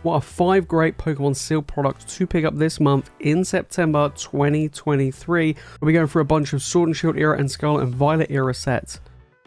What are 5 great Pokemon sealed products to pick up this month in September 2023. We'll be going through a bunch of Sword and Shield era and Scarlet and Violet era sets.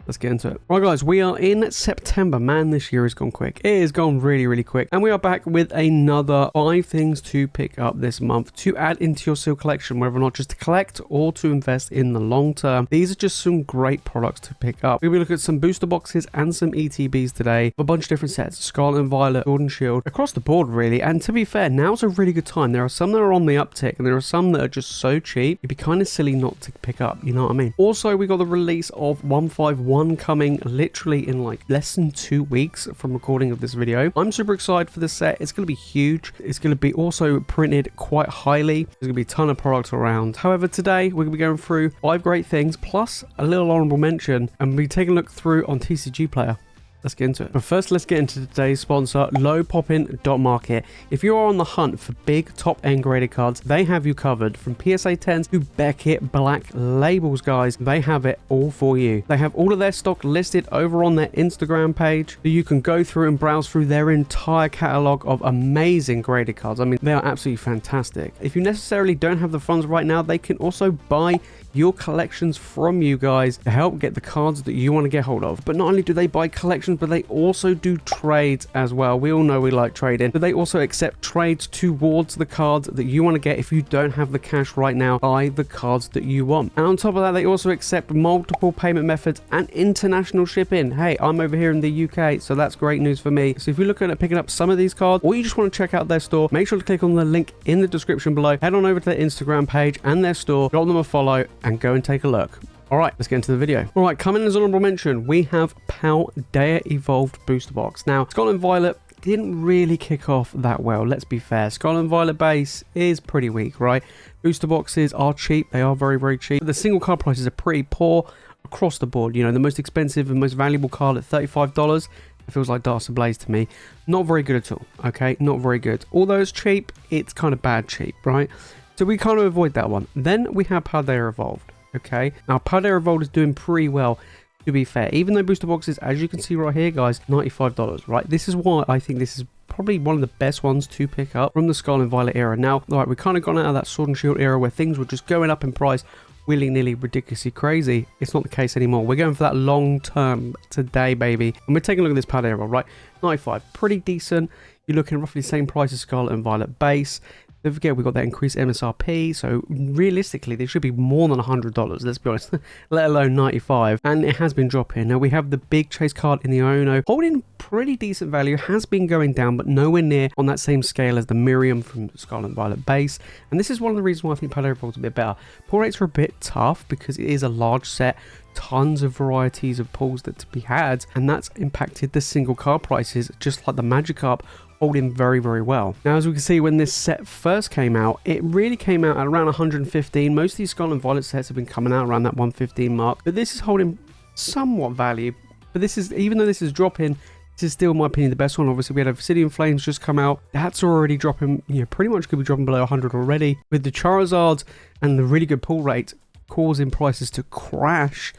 Let's get into it. Right guys, we are in September. Man, this year has gone quick. It has gone really, really quick. And we are back with another 5 things to pick up this month to add into your seal collection, whether or not just to collect or to invest in the long term. These are just some great products to pick up. We'll be looking at some booster boxes and some ETBs today. A bunch of different sets, Scarlet and Violet, Sword and Shield, across the board really. And to be fair, now's a really good time. There are some that are on the uptick and there are some that are just so cheap, it'd be kind of silly not to pick up, you know what I mean? Also, we got the release of 151 coming literally in like less than 2 weeks from recording of this video. I'm super excited for this set. It's going to be huge. It's going to be also printed quite highly. There's going to be a ton of products around. However, today we're going to be going through 5 great things plus a little honorable mention, and we'll be taking a look through on TCG Player. Let's get into it. But first, let's get into today's sponsor, lowpoppin.market. If you are on the hunt for big top-end graded cards, they have you covered. From PSA 10s to Beckett Black Labels, guys, they have it all for you. They have all of their stock listed over on their Instagram page, so you can go through and browse through their entire catalog of amazing graded cards. I mean, they are absolutely fantastic. If you necessarily don't have the funds right now, they can also buy your collections from you guys to help get the cards that you want to get hold of. But not only do they buy collections, but they also do trades as well. We all know we like trading, but they also accept trades towards the cards that you want to get. If you don't have the cash right now, buy the cards that you want. And on top of that, they also accept multiple payment methods and international shipping. Hey, I'm over here in the UK, so that's great news for me. So if you're looking at picking up some of these cards, or you just want to check out their store, make sure to click on the link in the description below. Head on over to their Instagram page and their store, drop them a follow, and go and take a look. Alright, let's get into the video. Alright, coming as honorable mention, we have Paldea Evolved Booster Box. Now, Scarlet and Violet didn't really kick off that well, let's be fair. Scarlet and Violet base is pretty weak, right? Booster boxes are cheap, they are very, very cheap. But the single card prices are pretty poor across the board. You know, the most expensive and most valuable card at $35, it feels like Darts Ablaze to me. Not very good at all, okay? Not very good. Although it's cheap, it's kind of bad cheap, right? So we kind of avoid that one. Then we have Paldea Evolved. Okay, now Paldea Evolved is doing pretty well, to be fair, even though booster boxes, as you can see right here guys, $95, right? This is why I think this is probably one of the best ones to pick up from the Scarlet and Violet era. Now, right, we've kind of gone out of that Sword and Shield era where things were just going up in price willy-nilly, ridiculously crazy. It's not the case anymore. We're going for that long term today, baby, and we're taking a look at this Paldea Evolved, right? 95, pretty decent. You're looking at roughly the same price as Scarlet and Violet base. Don't forget, we got that increased MSRP, so realistically, they should be more than $100, let's be honest, let alone 95, and it has been dropping. Now, we have the big chase card in the Iono, holding pretty decent value, has been going down, but nowhere near on that same scale as the Miriam from Scarlet and Violet base, and this is one of the reasons why I think Paldea Evolved is a bit better. Pull rates are a bit tough, because it is a large set, tons of varieties of pulls that to be had, and that's impacted the single card prices, just like the Magikarp holding very, very well. Now, as we can see, when this set first came out, it really came out at around 115. Most of these Scarlet and Violet sets have been coming out around that 115 mark, but this is holding somewhat value. But this is, even though this is dropping, this is still, in my opinion, the best one. Obviously, we had Obsidian Flames just come out. That's already dropping, you know, pretty much could be dropping below 100 already. With the Charizards and the really good pull rate causing prices to crash,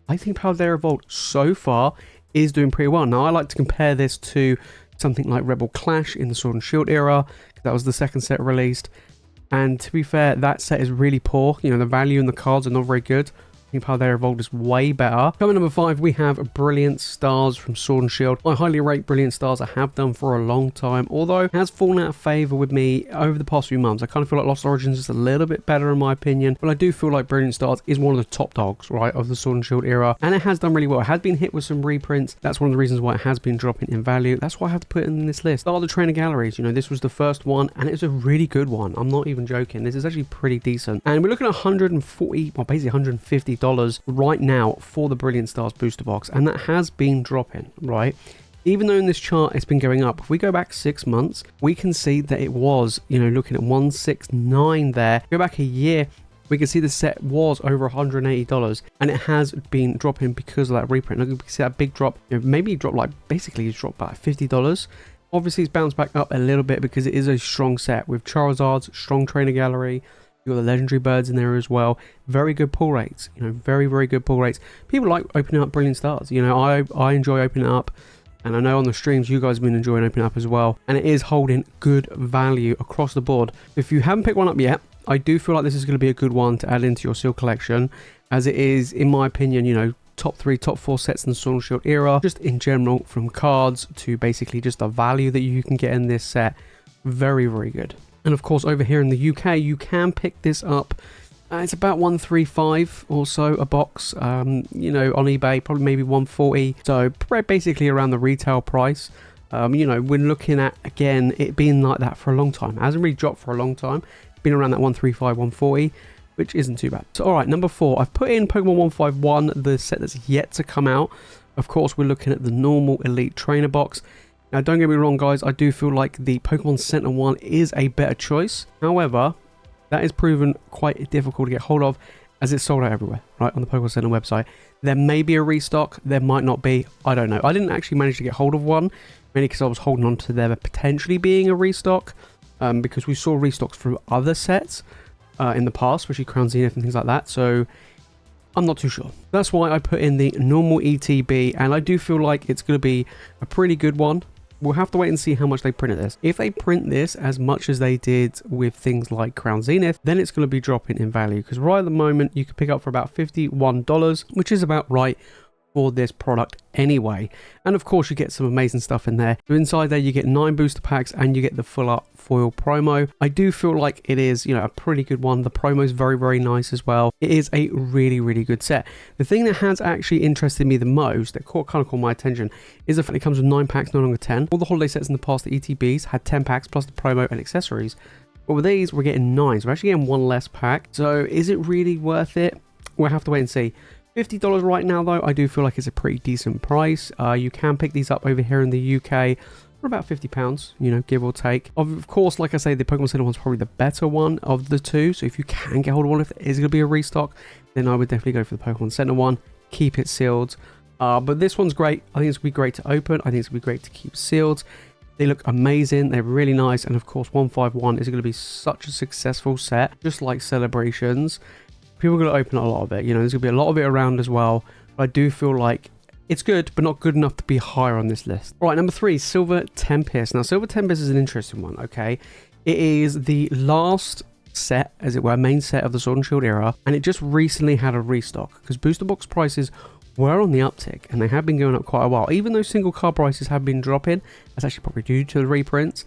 I think Paldea Evolved so far is doing pretty well. Now, I like to compare this to something like Rebel Clash in the Sword and Shield era. That was the second set released, and to be fair, that set is really poor. You know, the value in the cards are not very good. I think Paldea Evolved is way better. Coming number 5, we have Brilliant Stars from Sword and Shield. I highly rate Brilliant Stars. I have done for a long time, although it has fallen out of favor with me over the past few months. I kind of feel like Lost Origins is a little bit better in my opinion, but I do feel like Brilliant Stars is one of the top dogs, right, of the Sword and Shield era, and it has done really well. It has been hit with some reprints. That's one of the reasons why it has been dropping in value. That's why I have to put it in this list. Start the Trainer Galleries. You know, this was the first one, and it's a really good one. I'm not even joking. This is actually pretty decent, and we're looking at $140, well, basically $150 right now for the Brilliant Stars booster box, and that has been dropping, right? Even though in this chart it's been going up, if we go back 6 months, we can see that it was, you know, looking at 169 there. Go back a year, we can see the set was over $180, and it has been dropping because of that reprint. Look, you can see that big drop. You know, maybe it dropped like, basically it's dropped by $50. Obviously it's bounced back up a little bit because it is a strong set with Charizard's strong trainer gallery. You've got the legendary birds in there as well. Very good pull rates, you know, very, very good pull rates. People like opening up Brilliant Stars. You know, I enjoy opening it up. And I know on the streams you guys have been enjoying opening up as well. And it is holding good value across the board. If you haven't picked one up yet, I do feel like this is going to be a good one to add into your seal collection, as it is, in my opinion, you know, top 3, top 4 sets in the Sword and Shield era, just in general, from cards to basically just the value that you can get in this set. Very, very good. And of course, over here in the UK, you can pick this up. It's about 135 or so a box, you know, on eBay, probably maybe 140. So basically around the retail price. You know, we're looking at, again, it being like that for a long time. It hasn't really dropped for a long time. It's been around that 135, 140, which isn't too bad. So, all right, number 4, I've put in Pokemon 151, the set that's yet to come out. Of course, we're looking at the normal Elite Trainer box. Now, don't get me wrong, guys. I do feel like the Pokemon Center one is a better choice. However, that is proven quite difficult to get hold of, as it's sold out everywhere, right, on the Pokemon Center website. There may be a restock, there might not be, I don't know. I didn't actually manage to get hold of one, mainly because I was holding on to there potentially being a restock, because we saw restocks from other sets in the past, especially Crown Zenith and things like that, so I'm not too sure. That's why I put in the normal ETB, and I do feel like it's going to be a pretty good one. We'll have to wait and see how much they printed this. If they print this as much as they did with things like Crown Zenith, then it's going to be dropping in value. Because right at the moment, you can pick up for about $51, which is about right for this product anyway. And of course, you get some amazing stuff in there. So inside there, you get 9 booster packs and you get the full art foil promo. I do feel like it is, you know, a pretty good one. The promo is very, very nice as well. It is a really, really good set. The thing that has actually interested me the most, that kind of caught my attention, is the fact it comes with 9 packs, no longer 10. All the holiday sets in the past, the ETBs, had 10 packs plus the promo and accessories. But with these, we're getting 9. So we're actually getting 1 less pack. So is it really worth it? We'll have to wait and see. $50 right now, though, I do feel like it's a pretty decent price. You can pick these up over here in the UK for about £50, you know, give or take. Of course, like I say, the Pokemon Center one's probably the better one of the two. So if you can get hold of one, if there is going to be a restock, then I would definitely go for the Pokemon Center one. Keep it sealed. But this one's great. I think it's going to be great to open. I think it's going to be great to keep sealed. They look amazing. They're really nice. And of course, 151 is going to be such a successful set, just like Celebrations. People are going to open a lot of it. You know, there's going to be a lot of it around as well. But I do feel like it's good, but not good enough to be higher on this list. All right, number 3, Silver Tempest. Now, Silver Tempest is an interesting one, okay? It is the last set, as it were, main set of the Sword and Shield era, and it just recently had a restock because booster box prices were on the uptick, and they have been going up quite a while. Even though single card prices have been dropping, that's actually probably due to the reprints.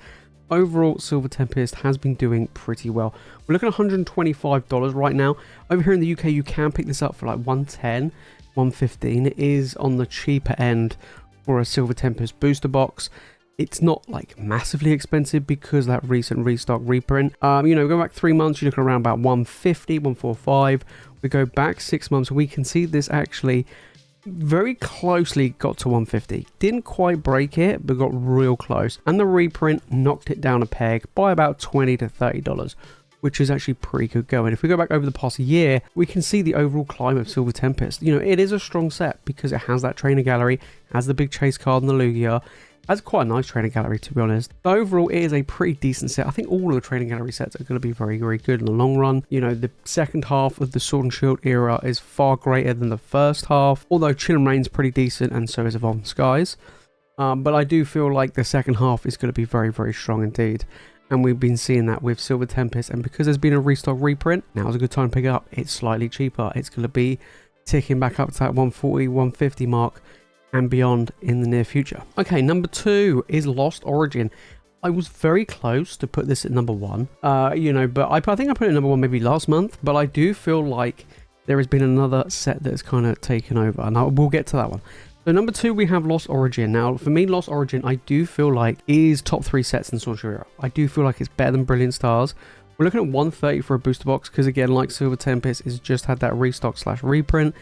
Overall, Silver Tempest has been doing pretty well. We're looking at $125 right now. Over here in the UK, you can pick this up for like $110, $115. It is on the cheaper end for a Silver Tempest booster box. It's not like massively expensive because that recent restock reprint. You know, go back 3 months, you're looking around about $150, $145. We go back 6 months, we can see this actually very closely got to 150. Didn't quite break it, but got real close. And the reprint knocked it down a peg by about $20 to $30, which is actually pretty good going. If we go back over the past year, we can see the overall climb of Silver Tempest. You know, it is a strong set because it has that trainer gallery, has the big chase card and the Lugia. That's quite a nice trainer gallery, to be honest. So overall, it is a pretty decent set. I think all of the training gallery sets are going to be very, very good in the long run. You know, the second half of the Sword and Shield era is far greater than the first half, although Chill and Rain's pretty decent, and so is Evolving Skies. But I do feel like the second half is going to be very, very strong indeed. And we've been seeing that with Silver Tempest. And because there's been a restock reprint, now's a good time to pick it up. It's slightly cheaper. It's going to be ticking back up to that 140, 150 mark and beyond in the near future. Okay, number 2 is Lost Origin. I was very close to put this at number 1, you know, but I think I put it at number 1 maybe last month, but I do feel like there has been another set that's kind of taken over, and we'll get to that one. So number 2, we have Lost Origin. Now, for me, Lost Origin, I do feel like is top 3 sets in Sword and Shield era. I do feel like it's better than Brilliant Stars. We're looking at 130 for a booster box, because again, like Silver Tempest, it's just had that restock / reprint.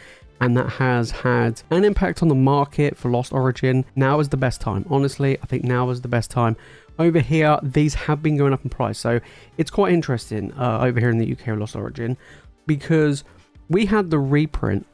And that has had an impact on the market for Lost Origin. Now is the best time. Honestly, I think now is the best time. Over here, these have been going up in price. So it's quite interesting over here in the UK with Lost Origin, because we had the reprint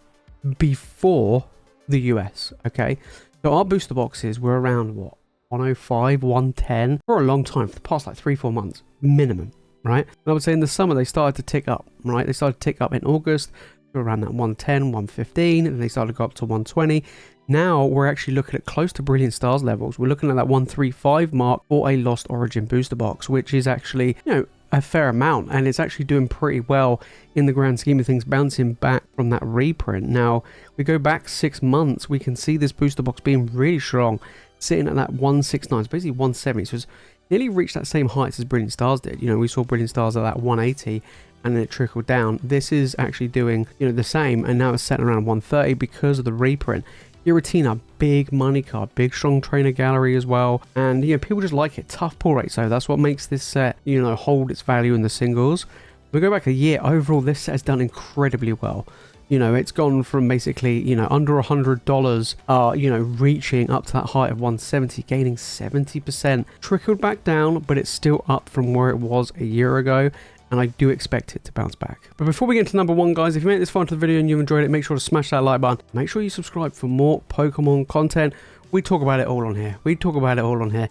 before the US, okay? So our booster boxes were around, what, 105, 110 for a long time, for the past like 3-4 months, minimum, right? And I would say in the summer, they started to tick up, right? They started to tick up in August, around that 110, 115, and they started to go up to 120. Now we're actually looking at close to Brilliant Stars levels. We're looking at that 135 mark for a Lost Origin booster box, which is actually, you know, a fair amount, and it's actually doing pretty well in the grand scheme of things, bouncing back from that reprint. Now we go back 6 months, we can see this booster box being really strong, sitting at that 169, it's basically 170, so it's nearly reached that same heights as Brilliant Stars did. You know, we saw Brilliant Stars at that 180 and then it trickled down. This is actually doing, you know, the same, and now it's set around 130 because of the reprint. Giratina, big money card, big strong trainer gallery as well, and you know, people just like it. Tough pull rate, so that's what makes this set, you know, hold its value in the singles. We go back a year, overall this set has done incredibly well. You know, it's gone from basically, you know, under $100, you know, reaching up to that height of 170, gaining 70%. Trickled back down, but it's still up from where it was a year ago, and I do expect it to bounce back. But before we get to number one, guys, if you made this far into the video and you enjoyed it, make sure to smash that like button. Make sure you subscribe for more Pokemon content. We talk about it all on here.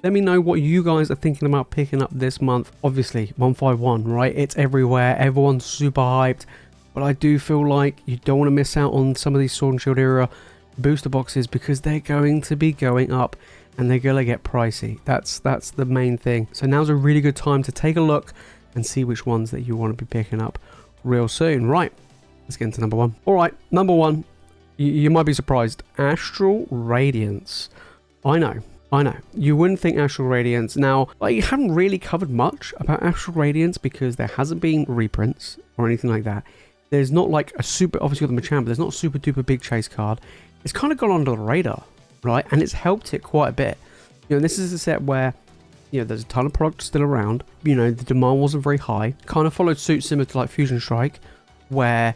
Let me know what you guys are thinking about picking up this month. Obviously, 151, right? It's everywhere. Everyone's super hyped. But I do feel like you don't want to miss out on some of these Sword and Shield era booster boxes because they're going to be going up and they're going to get pricey. That's the main thing. So now's a really good time to take a look and see which ones that you want to be picking up real soon. Right, let's get into number one. All right, number one, you might be surprised. Astral Radiance. I know. You wouldn't think Astral Radiance. Now, I haven't really covered much about Astral Radiance because there hasn't been reprints or anything like that. There's not like a super, obviously with the Machamp, but there's not a super duper big chase card. It's kind of gone under the radar, right? And it's helped it quite a bit. You know, this is a set where, you know, there's a ton of product still around. You know, the demand wasn't very high. Kind of followed suit similar to like Fusion Strike, where,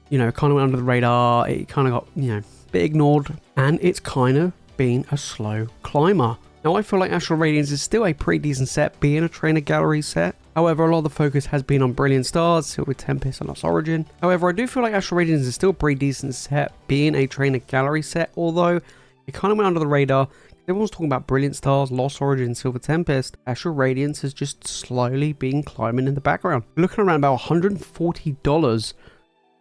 you know, kind of went under the radar. It kind of got, you know, a bit ignored. And it's kind of been a slow climber. Now, I feel like Astral Radiance is still a pretty decent set, being a trainer gallery set. However, a lot of the focus has been on Brilliant Stars, Silver Tempest, and Lost Origin. However, I do feel like Astral Radiance is still a pretty decent set, being a trainer gallery set, although it kind of went under the radar. Everyone's talking about Brilliant Stars, Lost Origin, Silver Tempest. Astral Radiance has just slowly been climbing in the background. We're looking around about $140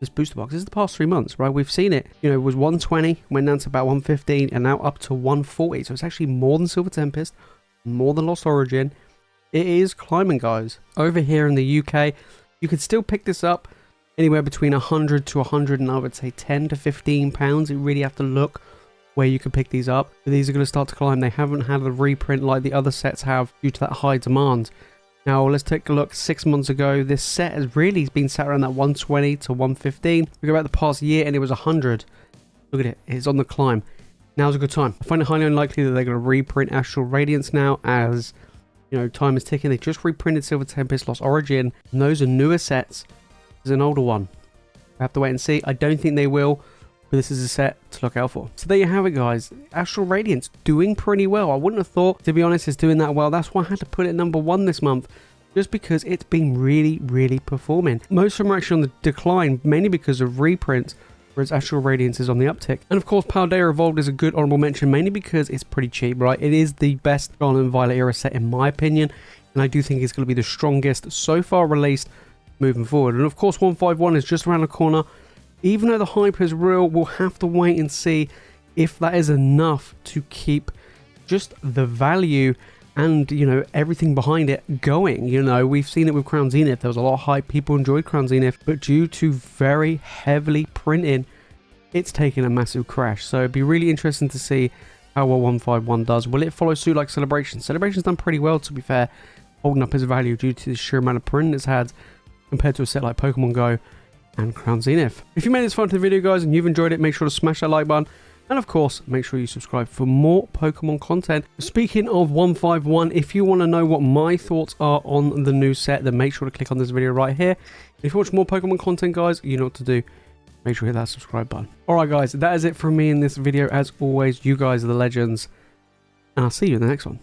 this booster box. This is the past 3 months, right? We've seen it. You know, it was 120, went down to about 115, and now up to 140. So it's actually more than Silver Tempest, more than Lost Origin. It is climbing, guys. Over here in the UK, you could still pick this up anywhere between 100 to 100 and I would say 10 to 15 pounds. You really have to look where you can pick these up. But these are going to start to climb. They haven't had a reprint like the other sets have due to that high demand. Now, let's take a look. 6 months ago, this set has really been sat around that 120 to 115. We go back the past year and it was 100. Look at it. It's on the climb. Now's a good time. I find it highly unlikely that they're going to reprint Astral Radiance now, as, you know, time is ticking. They just reprinted Silver Tempest, Lost Origin, and those are newer sets. There's an older one. We have to wait and see. I don't think they will, but this is a set to look out for. So there you have it, guys. Astral Radiance doing pretty well. I wouldn't have thought, to be honest, it's doing that well. That's why I had to put it number one this month, just because it's been really performing. Most of them are actually on the decline, mainly because of reprints, whereas Astral Radiance is on the uptick. And of course, Paldea Evolved is a good honorable mention, mainly because it's pretty cheap, right? It is the best Scarlet and Violet era set in my opinion, and I do think it's going to be the strongest so far released moving forward. And of course, 151 is just around the corner. Even though the hype is real, we'll have to wait and see if that is enough to keep just the value and, you know, everything behind it going. You know, we've seen it with Crown Zenith. There was a lot of hype. People enjoyed Crown Zenith, but due to very heavily printing, it's taken a massive crash. So it'd be really interesting to see how well 151 does. Will it follow suit like Celebration? Celebration's done pretty well, to be fair, holding up its value due to the sheer amount of print it's had compared to a set like Pokemon Go and Crown Zenith. If you made this far into the video, guys, and you've enjoyed it, make sure to smash that like button. And of course, make sure you subscribe for more Pokemon content. Speaking of 151, if you want to know what my thoughts are on the new set, then make sure to click on this video right here. If you watch more Pokemon content, guys, you know what to do. Make sure you hit that subscribe button. Alright, guys, that is it from me in this video. As always, you guys are the legends. And I'll see you in the next one.